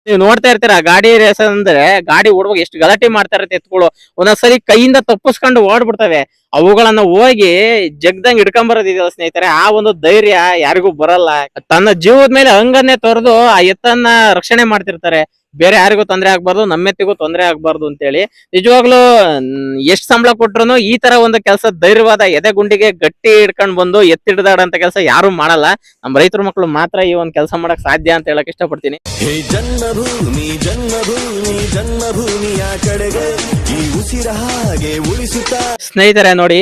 ನೀವು ನೋಡ್ತಾ ಇರ್ತೀರಾ ಗಾಡಿ ರೇಸ್ ಅಂದ್ರೆ ಗಾಡಿ ಓಡುವಾಗ ಎಷ್ಟು ಗಲಾಟೆ ಮಾಡ್ತಾ ಇರತ್ತೆ ಎತ್ಕೊಳ್ಳು. ಒಂದೊಂದ್ಸರಿ ಕೈಯಿಂದ ತಪ್ಪಿಸ್ಕೊಂಡು ಓಡ್ಬಿಡ್ತವೆ. ಅವುಗಳನ್ನ ಹೋಗಿ ಜಗ್ದಂಗ್ ಹಿಡ್ಕೊಂಡ್ ಬರೋದಿದೆಯಲ್ಲ ಸ್ನೇಹಿತರೆ, ಆ ಒಂದು ಧೈರ್ಯ ಯಾರಿಗೂ ಬರಲ್ಲ. ತನ್ನ ಜೀವದ ಮೇಲೆ ಹಂಗನ್ನೇ ತೊರೆದು ಆ ಎತ್ತನ್ನ ರಕ್ಷಣೆ ಮಾಡ್ತಿರ್ತಾರೆ. ಬೇರೆ ಯಾರಿಗೂ ತೊಂದರೆ ಆಗ್ಬಾರ್ದು, ನಮ್ಮೆತ್ತಿಗೂ ತೊಂದರೆ ಆಗ್ಬಾರ್ದು ಅಂತೇಳಿ. ನಿಜವಾಗ್ಲೂ ಎಷ್ಟ್ ಸಂಬಳ ಕೊಟ್ರು ಈ ತರ ಒಂದು ಕೆಲಸ ಧೈರ್ಯವಾದ ಎದೆಗುಂಡಿಗೆ ಗಟ್ಟಿ ಹಿಡ್ಕೊಂಡ್ ಬಂದು ಎತ್ತಿಡ್ದಾಡಂತ ಕೆಲಸ ಯಾರು ಮಾಡಲ್ಲ. ನಮ್ಮ ರೈತರ ಮಕ್ಕಳು ಮಾತ್ರ ಈ ಒಂದ್ ಕೆಲಸ ಮಾಡಕ್ ಸಾಧ್ಯ ಅಂತ ಹೇಳಕ್ ಇಷ್ಟಪಡ್ತೀನಿ. ಜನ್ಮಭೂಮಿ ಜನ್ಮಭೂಮಿ ಜನ್ಮಭೂಮಿಯ ಕಡೆಗೆ ಈ ಉಸಿರ ಹಾಗೆ ಉಳಿಸುತ್ತಾ. ಸ್ನೇಹಿತರೆ ನೋಡಿ,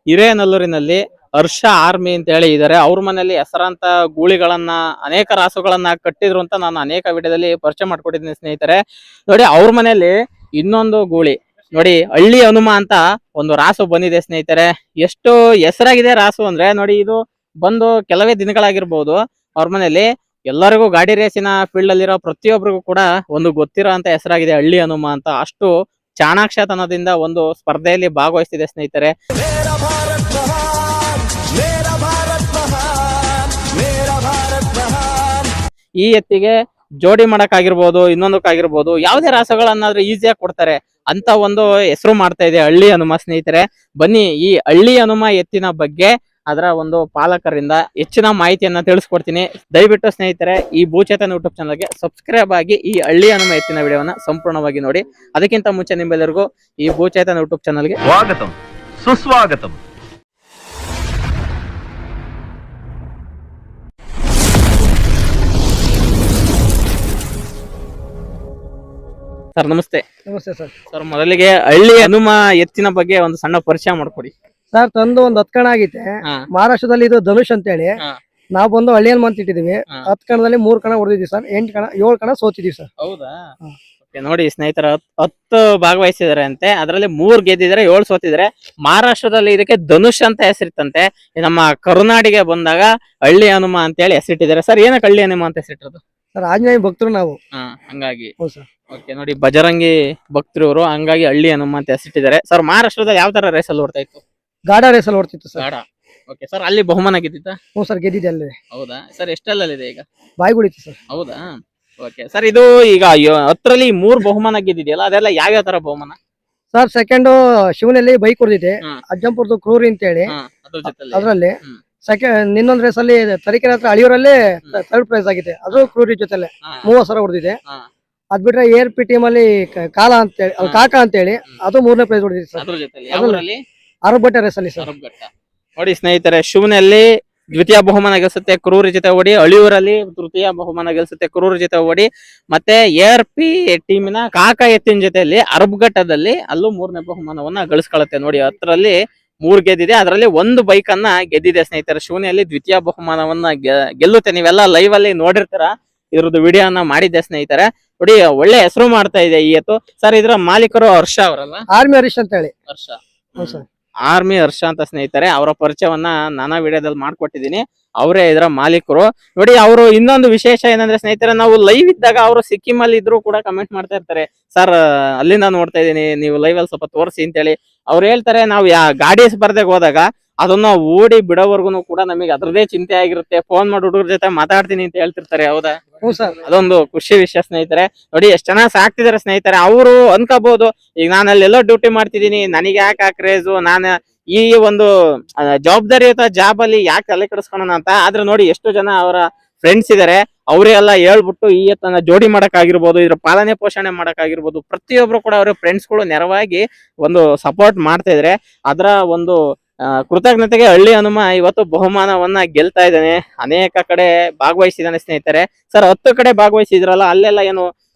ಹಿರೇನಲ್ಲೂರಿನಲ್ಲಿ ಹರ್ಷ ಆರ್ಮಿ ಅಂತ ಹೇಳಿ ಇದಾರೆ. ಅವ್ರ ಮನೆಯಲ್ಲಿ ಹೆಸರಾಂತ ಗೂಳಿಗಳನ್ನ ಅನೇಕ ರಾಸುಗಳನ್ನ ಕಟ್ಟಿದ್ರು ಅಂತ ನಾನು ಅನೇಕ ವಿಡಿಯೋದಲ್ಲಿ ಪರಿಚಯ ಮಾಡ್ಕೊಟ್ಟಿದ್ದೀನಿ ಸ್ನೇಹಿತರೆ. ನೋಡಿ ಅವ್ರ ಮನೆಯಲ್ಲಿ ಇನ್ನೊಂದು ಗೂಳಿ ನೋಡಿ, ಹಳ್ಳಿ ಹನುಮ ಅಂತ ಒಂದು ರಾಸು ಬಂದಿದೆ ಸ್ನೇಹಿತರೆ. ಎಷ್ಟು ಹೆಸರಾಗಿದೆ ರಾಸು ಅಂದ್ರೆ ನೋಡಿ, ಇದು ಬಂದು ಕೆಲವೇ ದಿನಗಳಾಗಿರ್ಬೋದು. ಅವ್ರ ಮನೆಯಲ್ಲಿ ಎಲ್ಲರಿಗೂ ಗಾಡಿ ರೇಸಿನ ಫೀಲ್ಡ್ ಅಲ್ಲಿರೋ ಪ್ರತಿಯೊಬ್ಬರಿಗೂ ಕೂಡ ಒಂದು ಗೊತ್ತಿರೋ ಅಂತ ಹೆಸರಾಗಿದೆ ಹಳ್ಳಿ ಹನುಮ ಅಂತ. ಅಷ್ಟು ಚಾಣಾಕ್ಷತನದಿಂದ ಒಂದು ಸ್ಪರ್ಧೆಯಲ್ಲಿ ಭಾಗವಹಿಸ್ತಿದೆ ಸ್ನೇಹಿತರೆ. ಈ ಎತ್ತಿಗೆ ಜೋಡಿ ಮಾಡಕ್ಕಾಗಿರ್ಬೋದು, ಇನ್ನೊಂದಕ್ಕಾಗಿರ್ಬೋದು, ಯಾವುದೇ ರಾಸಗಳನ್ನಾದ್ರೂ ಈಸಿಯಾಗಿ ಕೊಡ್ತಾರೆ ಅಂತ ಒಂದು ಹೆಸರು ಮಾಡ್ತಾ ಇದೆ ಹಳ್ಳಿ ಹನುಮ ಸ್ನೇಹಿತರೆ. ಬನ್ನಿ ಈ ಹಳ್ಳಿ ಹನುಮ ಎತ್ತಿನ ಬಗ್ಗೆ ಅದರ ಒಂದು ಪಾಲಕರಿಂದ ಹೆಚ್ಚಿನ ಮಾಹಿತಿಯನ್ನ ತಿಳಿಸ್ಕೊಡ್ತೀನಿ. ದಯವಿಟ್ಟು ಸ್ನೇಹಿತರೆ ಈ ಭೂಚೇತನ ಯೂಟ್ಯೂಬ್ ಚಾನಲ್ಗೆ ಸಬ್ಸ್ಕ್ರೈಬ್ ಆಗಿ ಈ ಹಳ್ಳಿ ಹನುಮ ಎತ್ತಿನ ವಿಡಿಯೋವನ್ನ ಸಂಪೂರ್ಣವಾಗಿ ನೋಡಿ. ಅದಕ್ಕಿಂತ ಮುಂಚೆ ನಿಮ್ಮೆಲ್ಲರಿಗೂ ಈ ಭೂಚೇತನ ಯೂಟ್ಯೂಬ್ ಚಾನಲ್ಗೆ ಸ್ವಾಗತಂ ಸುಸ್ವಾಗತಂ. ಸರ್ ನಮಸ್ತೆ. ನಮಸ್ತೆ ಸರ್. ಸರ್ ಮೊದಲಿಗೆ ಹಳ್ಳಿ ಹನುಮ ಎತ್ತಿನ ಬಗ್ಗೆ ಒಂದು ಸಣ್ಣ ಪರಿಚಯ ಮಾಡ್ಕೊಡಿ. ಸರ್ ತಂದು ಒಂದ್ 10 ಕಣ ಆಗೈತೆ. ಮಹಾರಾಷ್ಟ್ರದಲ್ಲಿ ಇದು ಧನುಷ್ ಅಂತ ಹೇಳಿ ನಾವು ಬಂದು ಹಳ್ಳಿ ಹನುಮ ಅಂತ ಇಟ್ಟಿದೀವಿ. 10 ಕಣದಲ್ಲಿ 3 ಕಣ ಹೊಡೆದಿದ್ದೀವಿ ಸರ್. 7 ಕಣ ಸೋತಿದೀವಿ ಸರ್. ಹೌದಾ? ನೋಡಿ ಸ್ನೇಹಿತರ 10 ಭಾಗವಹಿಸಿದಾರೆ ಅಂತೆ, ಅದರಲ್ಲಿ 3 ಗೆದ್ದಿದ್ದಾರೆ, 7 ಸೋತಿದ್ದಾರೆ. ಮಹಾರಾಷ್ಟ್ರದಲ್ಲಿ ಇದಕ್ಕೆ ಧನುಷ್ ಅಂತ ಹೆಸರಿತ್ತಂತೆ. ನಮ್ಮ ಕರುನಾಡಿಗೆ ಬಂದಾಗ ಹಳ್ಳಿ ಹನುಮ ಅಂತ ಹೇಳಿ ಹೆಸರಿಟ್ಟಿದ್ದಾರೆ. ಸರ್ ಏನಕ್ಕೆ ಹಳ್ಳಿ ಹನುಮ ಅಂತ ಹೆಸರಿಟ್ಟಿರೋದು? ಸರ್ ಆಂಜನೇಯ ಭಕ್ತರು ನಾವು. ಹಂಗಾಗಿ. ಹೌದು ಸರ್. ಓಕೆ, ನೋಡಿ ಬಜರಂಗಿ ಭಕ್ತರು ಇವರು, ಹಂಗಾಗಿ ಹಳ್ಳಿ ಹನುಮ ಅಂತ ಹೆಸರಿಟ್ಟಿದ್ದಾರೆ. ಸರ್ ಮಹಾರಾಷ್ಟ್ರದಲ್ಲಿ ಯಾವ ತರ ರೇಸಲ್ಲಿ ಓಡ್ತಾ ಇತ್ತು? ಗಾಡ ರೇಸಲ್ಲಿ ಓಡ್ತಿತ್ತು ಸರ್. ಗಾಡ. ಓಕೆ ಸರ್, ಅಲ್ಲಿ ಬಹುಮಾನ ಗೆದ್ದಿತ್ತಾ? ಹ್ಞೂ ಸರ್, ಗೆದ್ದಿದೆ ಅಲ್ಲಿ. ಹೌದಾ ಸರ್? ಎಷ್ಟಲ್ಲಿದೆ ಈಗ? ಬಾಯ್ಗುಳಿತ್ತು ಸರ್. ಹೌದಾ? ಓಕೆ ಸರ್, ಇದು ಈಗ 10ರಲ್ಲಿ 3 ಬಹುಮಾನ ಗೆದ್ದಿದೆಯಲ್ಲ, ಅದೆಲ್ಲ ಯಾವ್ಯಾವ ತರ ಬಹುಮಾನ? ಸರ್ ಸೆಕೆಂಡ್ ಶಿವನಲ್ಲಿ ಬೈಕ್ ಹೊಡೆದಿದೆ, ಅಜ್ಜಂಪುರದ್ದು ಕ್ರೂರಿ ಅಂತ ಹೇಳಿ ಅದ್ರ ಜೊತೆಲಿ ಅದ್ರಲ್ಲಿ. ಸೆಕೆಂಡ್ ಇನ್ನೊಂದ್ ರೇಸ್ ಅಲ್ಲಿ ತರೀಕೆರೆ ಹತ್ರ ಅಳಿಯೂರಲ್ಲಿ 3rd ಪ್ರೈಸ್ ಆಗಿದೆ, ಅದು ಕ್ರೂರಿ ಜೊತೆಲೆ 30,000 ಹೊಡೆದಿದೆ. ಅದ್ ಬಿಟ್ರೆ ARP ಟೀಮ್ ಅಲ್ಲಿ ಕಾಲ ಅಂತ ಹೇಳಿ ಕಾಕ ಅಂತ ಹೇಳಿ ಅದು 3ನೇ ಪ್ರೈಸ್ ಹೊಡೆದಿದೆ ಸರ್. ಅದ್ರ ಜೊತೆಲಿ ಯಾವ್ದ್ರಲ್ಲಿ? ಅರಬಟ್ಟೆ ರೇಸ್ ಅಲ್ಲಿ ಸರ್. ನೋಡಿ ಸ್ನೇಹಿತರೆ, ಶಿವನಲ್ಲಿ ದ್ವಿತೀಯ ಬಹುಮಾನ ಗೆಲ್ಸುತ್ತೆ ಕ್ರೂರಿ ಜೊತೆ ಓಡಿ, ಅಳಿಯೂರಲ್ಲಿ ತೃತೀಯ ಬಹುಮಾನ ಗೆಲ್ಸುತ್ತೆ ಕ್ರೂರಿ ಜೊತೆ ಓಡಿ, ಮತ್ತೆ ARP ಟೀಮಿನ ಕಾಕ ಎತ್ತಿನ ಜೊತೆಯಲ್ಲಿ ಅರಬ್ಘಟ್ಟದಲ್ಲಿ ಅಲ್ಲೂ 3ನೇ ಬಹುಮಾನವನ್ನ ಗಳಿಸ್ಕೊಳ್ಳುತ್ತೆ. ನೋಡಿ 10ರಲ್ಲಿ 3 ಗೆದ್ದಿದೆ, ಅದರಲ್ಲಿ 1 ಬೈಕ್ ಅನ್ನ ಗೆದ್ದಿದೆ ಸ್ನೇಹಿತರೆ. ಶಿವನಲ್ಲಿ ದ್ವಿತೀಯ ಬಹುಮಾನವನ್ನ ಗೆಲ್ಲುತ್ತೆ. ನೀವೆಲ್ಲ ಲೈವ್ ಅಲ್ಲಿ ನೋಡಿರ್ತೀರ, ಇದ್ರದ್ದು ವಿಡಿಯೋನ ಮಾಡಿದ್ದೆ ಸ್ನೇಹಿತರೆ. ನೋಡಿ ಒಳ್ಳೆ ಹೆಸರು ಮಾಡ್ತಾ ಇದೆ ಈ ಎತ್ತು. ಸರ್ ಇದರ ಮಾಲೀಕರು ಹರ್ಷ ಅವರಲ್ಲ? ಆರ್ಮಿ ಹರೀಶ್ ಅಂತ ಹೇಳಿ. ಹರ್ಷ, ಆರ್ಮಿ ಹರ್ಷ ಅಂತ ಸ್ನೇಹಿತರೆ. ಅವರ ಪರಿಚಯವನ್ನ ನಾನಾ ವಿಡಿಯೋದಲ್ಲಿ ಮಾಡ್ಕೊಟ್ಟಿದ್ದೀನಿ. ಅವರೇ ಇದರ ಮಾಲೀಕರು. ನೋಡಿ ಅವರು ಇನ್ನೊಂದು ವಿಶೇಷ ಏನಂದ್ರೆ ಸ್ನೇಹಿತರೆ, ನಾವು ಲೈವ್ ಇದ್ದಾಗ ಅವರು ಸಿಕ್ಕಿಂ ಅಲ್ಲಿ ಇದ್ರು ಕೂಡ ಕಮೆಂಟ್ ಮಾಡ್ತಾ ಇರ್ತಾರೆ, ಸರ್ ಅಲ್ಲಿಂದ ನೋಡ್ತಾ ಇದೀನಿ, ನೀವು ಲೈವ್ ಅಲ್ಲಿ ಸ್ವಲ್ಪ ತೋರಿಸಿ ಅಂತ ಹೇಳಿ. ಅವ್ರು ಹೇಳ್ತಾರೆ, ನಾವು ಗಾಡಿ ಸ್ಪರ್ಧೆಗೆ ಹೋದಾಗ ಅದನ್ನ ಓಡಿ ಬಿಡೋವರ್ಗು ಕೂಡ ನಮಗೆ ಅದ್ರದೇ ಚಿಂತೆ ಆಗಿರುತ್ತೆ. ಫೋನ್ ಮಾಡಿ ಹುಡುಗರ ಜೊತೆ ಮಾತಾಡ್ತೀನಿ ಅಂತ ಹೇಳ್ತಿರ್ತಾರೆ. ಹೌದಾ? ಅದೊಂದು ಖುಷಿ ವಿಷಯ ಸ್ನೇಹಿತರೆ. ನೋಡಿ ಎಷ್ಟ್ ಚೆನ್ನಾಗಿ ಸಾಕ್ತಿದಾರೆ ಸ್ನೇಹಿತರೆ. ಅವರು ಅನ್ಕೋಬಹುದು, ಈಗ ನಾನು ಅಲ್ಲೆಲ್ಲೋ ಡ್ಯೂಟಿ ಮಾಡ್ತಿದ್ದೀನಿ, ನನಗೆ ಯಾಕೆ ಕ್ರೇಜು, ನಾನು ಈ ಒಂದು ಜವಾಬ್ದಾರಿಯುತ ಜಾಬ್ ಅಲ್ಲಿ ಯಾಕೆ ತಲೆ ಕೆಡಿಸ್ಕೊಳ್ಳೋಣ ಅಂತ. ಆದ್ರೆ ನೋಡಿ ಎಷ್ಟು ಜನ ಅವರ ಫ್ರೆಂಡ್ಸ್ ಇದಾರೆ, ಅವರೇ ಎಲ್ಲ ಹೇಳ್ಬಿಟ್ಟು ಈ ಎತ್ತನ್ನ ಜೋಡಿ ಮಾಡಕ್ಕಾಗಿರ್ಬೋದು, ಇದ್ರ ಪಾಲನೆ ಪೋಷಣೆ ಮಾಡಕ್ಕಾಗಿರ್ಬೋದು, ಪ್ರತಿಯೊಬ್ರು ಕೂಡ ಅವರ ಫ್ರೆಂಡ್ಸ್ಗಳು ನೆರವಾಗಿ ಒಂದು ಸಪೋರ್ಟ್ ಮಾಡ್ತಾ ಇದ್ರೆ. ಅದರ ಒಂದು ಕೃತಜ್ಞತೆಗೆ ಹಳ್ಳಿ ಹನುಮ ಇವತ್ತು ಬಹುಮಾನವನ್ನ ಗೆಲ್ತಾ ಇದ್ದಾನೆ. ಅನೇಕ ಕಡೆ ಭಾಗವಹಿಸಿದಾನೆ ಸ್ನೇಹಿತರೆ. ಸರ್ 10 ಕಡೆ ಭಾಗವಹಿಸಿದ್ರಲ್ಲ, ಅಲ್ಲೆಲ್ಲ ಏನು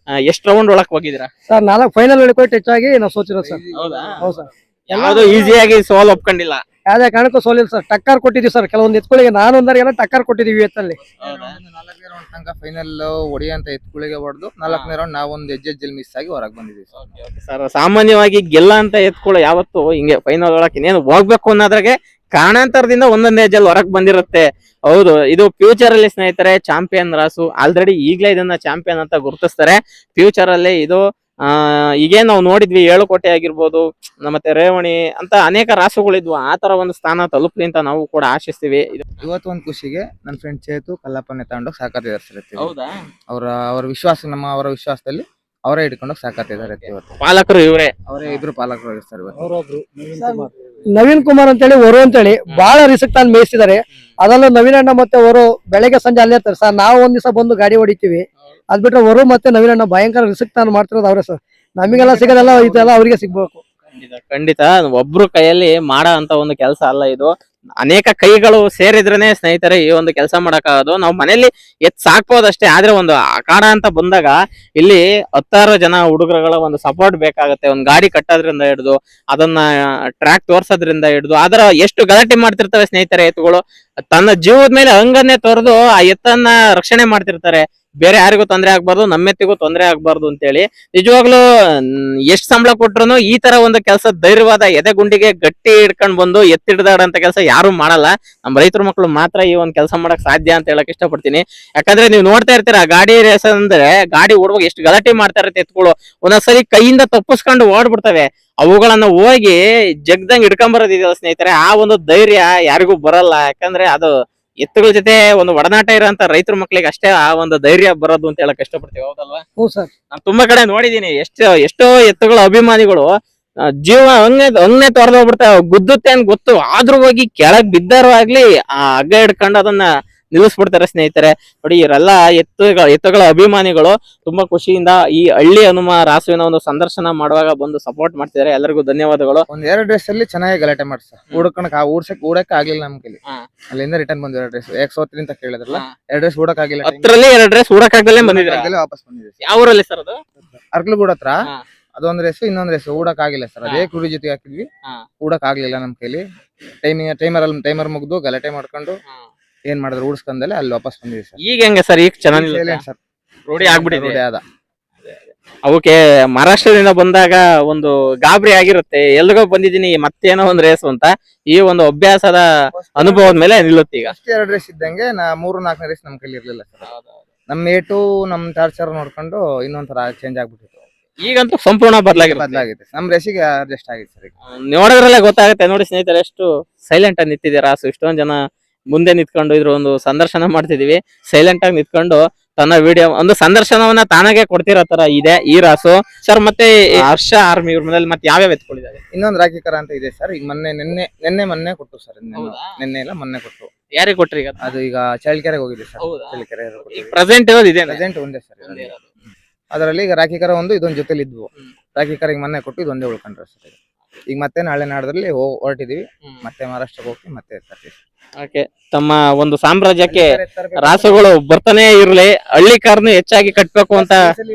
ಎಷ್ಟು ರೌಂಡ್ ಒಳಕ್ ಹೋಗಿದ್ದೀರಾ? ಸರ್ 4 ಫೈನಲ್ ಹಿಡ್ಕೊಂಡು ಟಚ್ ಆಗಿ ನಾವು ಸೋತಿರೋದು ಸರ್. ಹೌದಾ? ಹೌದು ಸರ್. ಯಾವ್ದು ಈಸಿಯಾಗಿ ಸೋಲ್ ಒಪ್ಕೊಂಡಿಲ್ಲ? ಯಾವ್ದೇ ಕಾರಣಕ್ಕೂ ಸೋಲಿಲ್ಲ ಸರ್. ಟಕ್ಕರ್ ಕೊಟ್ಟಿದೀವಿ ಸರ್, ಕೆಲವೊಂದು ಎತ್ಕೊಳ್ಳಿಗೆ ನಾನು ಒಂದರಿಗೆಲ್ಲ ಟಕ್ಕರ್ ಕೊಟ್ಟಿದೀವಿ ಎತ್ತಲ್ಲಿ. 4ನೇ ರೌಂಡ್ ತನಕ ಫೈನಲ್ ಹೊಡಿಯಂತ ಎತ್ಕೊಳ್ಳಿಗೆ ಹೊಡೆದು 4ನೇ ರೌಂಡ್ ನಾವೊಂದು ಹೆಜ್ಜೆಲ್ ಮಿಸ್ ಆಗಿ ಹೊರಗೆ ಬಂದಿದ್ದೀವಿ ಸರ್. ಸಾಮಾನ್ಯವಾಗಿ ಗೆಲ್ಲ ಅಂತ ಎತ್ಕೊಳ್ಳೋ ಯಾವತ್ತು ಹಿಂಗೆ ಫೈನಲ್ ಒಳಗೆ ಇನ್ನೇನು ಹೋಗ್ಬೇಕು ಅನ್ನೋದ್ರಾಗೆ ಕಾರಣಾಂತರದಿಂದ ಒಂದೊಂದು ಹೆಜ್ಜೆಲ್ ಹೊರಗ್ ಬಂದಿರುತ್ತೆ. ಹೌದು, ಇದು ಫ್ಯೂಚರ್ ಅಲ್ಲಿ ಸ್ನೇಹಿತರೆ ಚಾಂಪಿಯನ್ ರಾಸು. ಆಲ್ರೆಡಿ ಈಗಲೇ ಇದನ್ನ ಚಾಂಪಿಯನ್ ಅಂತ ಗುರುತಿಸ್ತಾರೆ. ಫ್ಯೂಚರ್ ಅಲ್ಲಿ ಇದು ಈಗೇನ್ ನಾವು ನೋಡಿದ್ವಿ ಏಳುಕೋಟೆ ಆಗಿರ್ಬೋದು ಮತ್ತೆ ರೇವಣಿ ಅಂತ ಅನೇಕ ರಾಸುಗಳಿದ್ವು. ಆ ತರ ಒಂದು ಸ್ಥಾನ ತಲುಪಲಿ ಅಂತ ನಾವು ಕೂಡ ಆಶಿಸ್ತೀವಿ. ಇವತ್ತು ಒಂದ್ ಖುಷಿಗೆ ನನ್ನ ಫ್ರೆಂಡ್ ಚೇತು ಕಲ್ಲಪ್ಪನೆ ತಗೊಂಡೋಗಿ ಸಾಕತ್ತಿದ್ದಾರೆ ಸರ್ ಎತ್ತು. ಹೌದಾ? ಅವರ ವಿಶ್ವಾಸ ಅವರ ವಿಶ್ವಾಸದಲ್ಲಿ ಅವರೇ ಹಿಡ್ಕೊಂಡೋಗಿ ಸಾಕತ್ತಿದ್ದಾರೆ ಇವತ್ತು. ಪಾಲಕರು ಇವರೇ? ಅವರೇ ಇಬ್ರು ಪಾಲಕರು ಸರ್ ಇವತ್ತು. ನವೀನ್ ಕುಮಾರ್ ಅಂತೇಳಿ ಹೊರು ಅಂತೇಳಿ ಬಹಳ ರಿಸ್ಕ್ ತಾನು ಮೇಯಿಸಿದ್ದಾರೆ. ಅದರಲ್ಲೂ ನವೀನ್ ಅಣ್ಣ ಮತ್ತೆ ಹೊರು ಬೆಳಗ್ಗೆ ಸಂಜೆ ಅಲ್ಲೇ ಇರ್ತಾರೆ ಸರ್. ನಾವು ಒಂದ್ ದಿವಸ ಬಂದು ಗಾಡಿ ಹೊಡಿತೀವಿ. ಅದ್ ಬಿಟ್ರೆ ಹೊರು ಮತ್ತೆ ನವೀನ್ ಅಣ್ಣ ಭಯಂಕರ ರಿಸ್ಕ್ ತಾನು ಮಾಡ್ತಿರೋದು ಅವ್ರೆ ಸರ್. ನಮಗೆಲ್ಲ ಸಿಗೋದೆಲ್ಲ ಇದೆಲ್ಲ ಅವ್ರಿಗೆ ಸಿಗ್ಬೇಕು. ಖಂಡಿತ ಒಬ್ರು ಕೈಯಲ್ಲಿ ಮಾಡೋ ಅಂತ ಒಂದು ಕೆಲಸ ಅಲ್ಲ ಇದು. ಅನೇಕ ಕೈಗಳು ಸೇರಿದ್ರೇನೆ ಸ್ನೇಹಿತರೆ ಈ ಒಂದು ಕೆಲಸ ಮಾಡಕ್ಕಾಗೋದು. ನಾವು ಮನೇಲಿ ಸಾಕ್ಬೋದಷ್ಟೇ, ಆದ್ರೆ ಒಂದು ಅಖಾಡ ಅಂತ ಬಂದಾಗ ಇಲ್ಲಿ 10 ಜನ ಹುಡುಗರುಗಳ ಒಂದು ಸಪೋರ್ಟ್ ಬೇಕಾಗುತ್ತೆ. ಒಂದು ಗಾಡಿ ಕಟ್ಟೋದ್ರಿಂದ ಹಿಡಿದು ಅದನ್ನ ಟ್ರ್ಯಾಕ್ ತೋರ್ಸೋದ್ರಿಂದ ಹಿಡಿದು ಅದರ ಎಷ್ಟು ಗಲಾಟೆ ಮಾಡ್ತಿರ್ತವೆ ಸ್ನೇಹಿತರೆ ಎತ್ತುಗಳು. ತನ್ನ ಜೀವದ ಮೇಲೆ ಹಂಗನ್ನೇ ತೊರೆದು ಆ ಎತ್ತನ್ನ ರಕ್ಷಣೆ ಮಾಡ್ತಿರ್ತಾರೆ. ಬೇರೆ ಯಾರಿಗೂ ತೊಂದರೆ ಆಗ್ಬಾರ್ದು, ನಮ್ಮೆತ್ತಿಗೂ ತೊಂದರೆ ಆಗ್ಬಾರ್ದು ಅಂತೇಳಿ ನಿಜವಾಗ್ಲೂ ಎಷ್ಟ್ ಸಂಬಳ ಕೊಟ್ರು ಈ ತರ ಒಂದು ಕೆಲಸ ಧೈರ್ಯವಾದ ಎದೆ ಗುಂಡಿಗೆ ಗಟ್ಟಿ ಹಿಡ್ಕೊಂಡ್ ಬಂದು ಎತ್ತಿಡ್ದಾಡಂತ ಕೆಲಸ ಯಾರು ಮಾಡಲ್ಲ. ನಮ್ಮ ರೈತರ ಮಕ್ಕಳು ಮಾತ್ರ ಈ ಒಂದ್ ಕೆಲಸ ಮಾಡಕ್ ಸಾಧ್ಯ ಅಂತ ಹೇಳಕ್ ಇಷ್ಟಪಡ್ತೀನಿ. ಯಾಕಂದ್ರೆ ನೀವು ನೋಡ್ತಾ ಇರ್ತೀರಾ ಗಾಡಿ ರೇಸ್ ಅಂದ್ರೆ ಗಾಡಿ ಓಡುವಾಗ ಎಷ್ಟು ಗಲಾಟೆ ಮಾಡ್ತಾ ಇರುತ್ತೆ ಎತ್ತುಗಳು. ಒಂದೊಂದ್ಸರಿ ಕೈಯಿಂದ ತಪ್ಪಿಸ್ಕೊಂಡು ಓಡ್ಬಿಡ್ತವೆ. ಅವುಗಳನ್ನ ಹೋಗಿ ಜಗ್ದಂಗ್ ಹಿಡ್ಕೊಂಬರೋದಿದೆಯಲ್ಲ ಸ್ನೇಹಿತರೆ, ಆ ಒಂದು ಧೈರ್ಯ ಯಾರಿಗೂ ಬರಲ್ಲ. ಯಾಕಂದ್ರೆ ಅದು ಎತ್ತುಗಳ ಜೊತೆ ಒಂದು ಒಡನಾಟ ಇರೋಂತ ರೈತರ ಮಕ್ಳಿಗೆ ಅಷ್ಟೇ ಆ ಒಂದು ಧೈರ್ಯ ಬರೋದು ಅಂತ ಹೇಳಕ್ ಇಷ್ಟಪಡ್ತೀವಿ. ಹೌದಲ್ವಾ? ಹ್ಞೂ ಸರ್. ನಾನ್ ತುಂಬಾ ಕಡೆ ನೋಡಿದೀನಿ ಎಷ್ಟೋ ಎತ್ತುಗಳ ಅಭಿಮಾನಿಗಳು ಜೀವ ಹಂಗೆ ತೊರೆದೋಗ್ಬಿಡ್ತಾವ. ಗುದ್ದುತ್ತೆ ಅಂತ ಗೊತ್ತು ಆದ್ರೂ ಹೋಗಿ ಕೆಳಗ್ ಬಿದ್ದಾರು ಆಗ್ಲಿ ಆ ಹಗ್ಗ ಹಿಡ್ಕೊಂಡು ಅದನ್ನ ನಿಲ್ಲಿಸ್ಬಿಡ್ತಾರೆ ಸ್ನೇಹಿತರೆ. ನೋಡಿ ಇವರೆಲ್ಲ ಎತ್ತುಗಳ ಅಭಿಮಾನಿಗಳು ತುಂಬಾ ಖುಷಿಯಿಂದ ಈ ಹಳ್ಳಿ ಹನುಮ ರಾಸುವಿನ ಒಂದು ಸಂದರ್ಶನ ಮಾಡುವಾಗ ಬಂದು ಸಪೋರ್ಟ್ ಮಾಡ್ತಿದ್ದಾರೆ. ಎಲ್ಲರಿಗೂ ಧನ್ಯವಾದಗಳು. ಒಂದ್ 2 ರೇಸ್ ಅಲ್ಲಿ ಚೆನ್ನಾಗಿ ಗಲಾಟೆ ಮಾಡ್ಸ ಓಡಕ್ ಆಗ್ಲಿಲ್ಲ ನಮ್ ಕೈಲಿ. ಅಲ್ಲಿಂದ ರಿಟರ್ನ್ ಬಂದು 2 ರೇಸ್ ಸೋತ್ರಿ ಅಂತ ಕೇಳಿದ್ರಲ್ಲ, 2 ರೇಸ್ ಓಡಕ್ ಆಗಿಲ್ಲ. 10ರಲ್ಲಿ 2 ರೇಸ್ ಓಡಕ್ಕಾಗದಲ್ಲೇ ಬಂದಿದ್ರೆ ವಾಪಸ್ ಬಂದಿದೆ. ಯಾವ ಊರಲ್ಲಿ ಸರ್ ಅದು? ಅರ್ಕಲಗೂಡ ಹತ್ರ. ಅದೊಂದ್ ರೇಸ್ ಇನ್ನೊಂದ್ ರೇಸ್ ಓಡಕ್ ಆಗಿಲ್ಲ ಸರ್. ಅದೇ ಕ್ರೂರಿ ಜೊತೆಗೆ ಹಾಕಿದ್ವಿ, ಓಡಕ್ ಆಗ್ಲಿಲ್ಲ ನಮ್ ಕೈಲಿ. ಟೈಮರ್ ಮುಗ್ದು ಗಲಾಟೆ ಮಾಡ್ಕೊಂಡು ಏನ್ ಮಾಡಿದ್ರು ಓಡಿಸ್ಕೊಂಡಲ್ಲೇ ಅಲ್ಲಿ ವಾಪಸ್ ಬಂದಿದೆ ಸರ್. ಈಗ ಹೆಂಗೆ ಸರ್? ಈಗ ಚೆನ್ನಾಗಿ ಸರ್ ರೂಢಿ ಆಗ್ಬಿಟ್ಟಿದೆ. ಅದ ಅವಕ್ಕೆ ಮಹಾರಾಷ್ಟ್ರದಿಂದ ಬಂದಾಗ ಒಂದು ಗಾಬರಿ ಆಗಿರುತ್ತೆ, ಎಲ್ಗೋ ಬಂದಿದ್ದೀನಿ ಮತ್ತೇನೋ ಒಂದ್ ರೇಸ್ ಅಂತ. ಈ ಒಂದು ಅಭ್ಯಾಸದ ಅನುಭವದ ಮೇಲೆ ನಿಲ್ಲುತ್ತೆ. ಈಗ 2 ರೇಸ್ ಇದ್ದಂಗೆ 3-4 ರೇಸ್ ನಮ್ ಕೈಲಿ ಇರ್ಲಿಲ್ಲ ಸರ್. ನಮ್ ಏಟು ನಮ್ ಟಾರ್ಚರ್ ನೋಡ್ಕೊಂಡು ಇನ್ನೊಂಥರ ಚೇಂಜ್ ಆಗ್ಬಿಟ್ಟಿತ್ತು. ಈಗಂತೂ ಸಂಪೂರ್ಣ ಬದಲಾಗಿದೆ. ನಮ್ ರೇಸಿಗೆ ಅಡ್ಜಸ್ಟ್ ಆಗಿದೆ ಸರ್. ನೋಡಿದ್ರಲ್ಲೇ ಗೊತ್ತಾಗುತ್ತೆ. ನೋಡಿ ಸ್ನೇಹಿತರೆ ಎಷ್ಟು ಸೈಲೆಂಟ್ ಆಗಿ ನಿಂತಿದೆ ರಾಸು. ಇಷ್ಟೊಂದ್ ಜನ ಮುಂದೆ ನಿಂತ್ಕೊಂಡು ಇದ್ರ ಒಂದು ಸಂದರ್ಶನ ಮಾಡ್ತಿದೀವಿ. ಸೈಲೆಂಟ್ ಆಗಿ ನಿಂತ್ಕೊಂಡು ತನ್ನ ವಿಡಿಯೋ ಒಂದು ಸಂದರ್ಶನವನ್ನ ತಾನಾಗೆ ಕೊಡ್ತಿರೋ ತರ ಇದೆ ಈ ರಾಸು ಸರ್. ಮತ್ತೆ ಹರ್ಷ ಆರ್ಮಿ ಇವ್ರ ಮನೇಲಿ ಮತ್ತೆ ಯಾವ್ಯಾವ ಎತ್ಕೊಂಡಿದ್ದಾರೆ? ಇನ್ನೊಂದ್ ರಾಖಿಕರ ಅಂತ ಇದೆ ಸರ್. ಈಗ ಮೊನ್ನೆ ಕೊಟ್ಟು ಸರ್. ನಿನ್ನೆ ಇಲ್ಲ ಮೊನ್ನೆ ಕೊಟ್ಟು. ಯಾರಿಗೆ ಕೊಟ್ರಿ ಈಗ? ಅದು ಈಗ ಚಳ್ಳಕೆರೆಗೆ ಹೋಗಿದೆ ಸರ್. ಚಳ್ಳಕೆರೆ ಪ್ರೆಸೆಂಟ್ ಇರೋದು ಇದೆ? ಪ್ರೆಸೆಂಟ್ ಒಂದೇ ಸರ್. ಅದರಲ್ಲಿ ಈಗ ರಾಖಿಕರ ಒಂದು ಇದೊಂದ್ ಜೊತೆಲಿ ಇದ್ವು. ರಾಖಿಕರಿಗೆ ಮೊನ್ನೆ ಕೊಟ್ಟು ಇದೊಂದೇ ಉಳ್ಕೊಂಡ್ರೆ ಸರ್. ಈಗ ಮತ್ತೆ ನಾಳೆ ನಾಡದಲ್ಲಿ ಹೊರಟಿದೀವಿ. ಮತ್ತೆ ಮಹಾರಾಷ್ಟ್ರಕ್ಕೆ ಹೋಗಿ ಮತ್ತೆ ತರ್ತೀವಿ. ಓಕೆ, ತಮ್ಮ ಒಂದು ಸಾಮ್ರಾಜ್ಯಕ್ಕೆ ರಾಸುಗಳು ಬರ್ತಾನೆ ಇರ್ಲಿ, ಹಳ್ಳಿ ಕಾರ್ನು ಹೆಚ್ಚಾಗಿ ಕಟ್ಬೇಕು ಅಂತ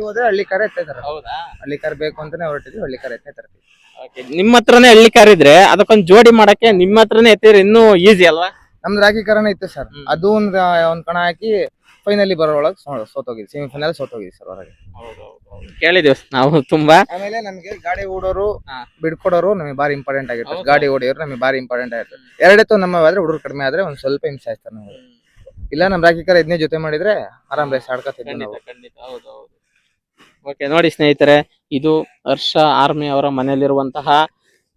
ಹೋದ್ರೆ ಹಳ್ಳಿ ಕಾರ್ ಎತ್ತಿದ್ದಾರೆ. ಹೌದಾ? ಹಳ್ಳಿ ಕಾರ್ ಬೇಕು ಅಂತಾನೆ ಹೊರಟಿದ್ವಿ. ಹಳ್ಳಿ ಕಾರ್ ಎತ್ತೇ ತರ್ತೀವಿ. ನಿಮ್ಮ ಹತ್ರನೇ ಹಳ್ಳಿ ಕಾರ್ ಇದ್ರೆ ಅದಕ್ಕೊಂದು ಜೋಡಿ ಮಾಡಕ್ಕೆ ನಿಮ್ಮ ಹತ್ರನೇ ಎತ್ತಿದ್ರೆ ಇನ್ನೂ ಈಸಿ ಅಲ್ವಾ? ನಮ್ದು ರಾಖಿಕರನೇ ಇತ್ತು ಸರ್. ಅದು ಒಂದ್ ಕಣ ಹಾಕಿ ಫೈನಲಿ ಬರೋಳಗ್ ಸೋತೋಗಿದ್ವಿ. ಸೆಮಿಫೈನಲ್ ಸೋತೋಗಿದ್ವಿ ಸರ್ ಹೊರಗೆ. ಕೇಳಿದ್ವಿ ನಾವು ತುಂಬಾ. ಆಮೇಲೆ ನಮ್ಗೆ ಗಾಡಿ ಓಡೋರು ಬಿಡ್ಕೊಡೋರು ನಮಗೆ ಬಾರಿ ಇಂಪಾರ್ಟೆಂಟ್ ಆಗಿರ್ತದೆ. ಗಾಡಿ ಓಡಿಯೋರು ನಮಗೆ ಬಾರಿ ಇಂಪಾರ್ಟೆಂಟ್ ಆಗಿರ್ತದೆ. 2 ಎತ್ತು ನಮ್ಮ ಆದ್ರೆ ಹುಡುಗರು ಕಡಿಮೆ ಆದ್ರೆ ಒಂದ್ ಸ್ವಲ್ಪ ಹಿಂಸೆ ಆಯ್ತಾರೆ ನಾವು. ಇಲ್ಲ ನಮ್ ರಾಖಿಕರ ಇದನ್ನೇ ಜೊತೆ ಮಾಡಿದ್ರೆ ಆರಾಮ್ ರೇಸ್ ಆಡ್ಕೊತಿದ್ವಿ ನಾವು. ಓಕೆ, ನೋಡಿ ಸ್ನೇಹಿತರೆ, ಇದು ಹರ್ಷ ಆರ್ಮಿ ಅವರ ಮನೆಯಲ್ಲಿರುವಂತಹ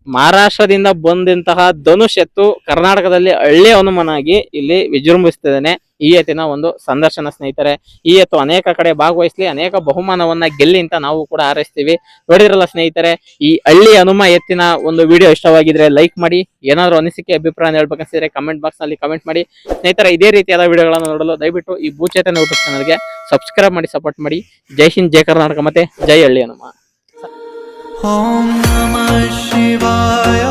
ಮಹಾರಾಷ್ಟ್ರದಿಂದ ಬಂದಂತಹ ಧನುಷ್ ಎತ್ತು ಕರ್ನಾಟಕದಲ್ಲಿ ಹಳ್ಳಿ ಹನುಮನಾಗಿ ಇಲ್ಲಿ ವಿಜೃಂಭಿಸ್ತಿದ್ದಾನೆ. ಈ ಎತ್ತಿನ ಒಂದು ಸಂದರ್ಶನ ಸ್ನೇಹಿತರೆ. ಈ ಎತ್ತು ಅನೇಕ ಕಡೆ ಭಾಗವಹಿಸ್ಲಿ, ಅನೇಕ ಬಹುಮಾನವನ್ನ ಗೆಲ್ಲಿ ಅಂತ ನಾವು ಕೂಡ ಹಾರೈಸ್ತೀವಿ. ನೋಡಿರಲ್ಲ ಸ್ನೇಹಿತರೆ, ಈ ಹಳ್ಳಿ ಹನುಮ ಎತ್ತಿನ ಒಂದು ವಿಡಿಯೋ ಇಷ್ಟವಾಗಿದ್ರೆ ಲೈಕ್ ಮಾಡಿ. ಏನಾದ್ರು ಅನಿಸಿಕೆ ಅಭಿಪ್ರಾಯ ಹೇಳ್ಬೇಕನ್ಸಿದ್ರೆ ಕಮೆಂಟ್ ಬಾಕ್ಸ್ ನಲ್ಲಿ ಕಮೆಂಟ್ ಮಾಡಿ ಸ್ನೇಹಿತರೆ. ಇದೇ ರೀತಿಯಾದ ವಿಡಿಯೋಗಳನ್ನು ನೋಡಲು ದಯವಿಟ್ಟು ಈ ಭೂಚೇತನ ಯೂಟ್ಯೂಬ್ ಚಾನಲ್ಗೆ ಸಬ್ಸ್ಕ್ರೈಬ್ ಮಾಡಿ, ಸಪೋರ್ಟ್ ಮಾಡಿ. ಜೈ ಹಿಂದ್, ಜೈ ಕರ್ನಾಟಕ, ಮತ್ತೆ ಜೈ ಹಳ್ಳಿ ಹನುಮ. ಓಂ ನಮಃ ಶಿವಾಯ.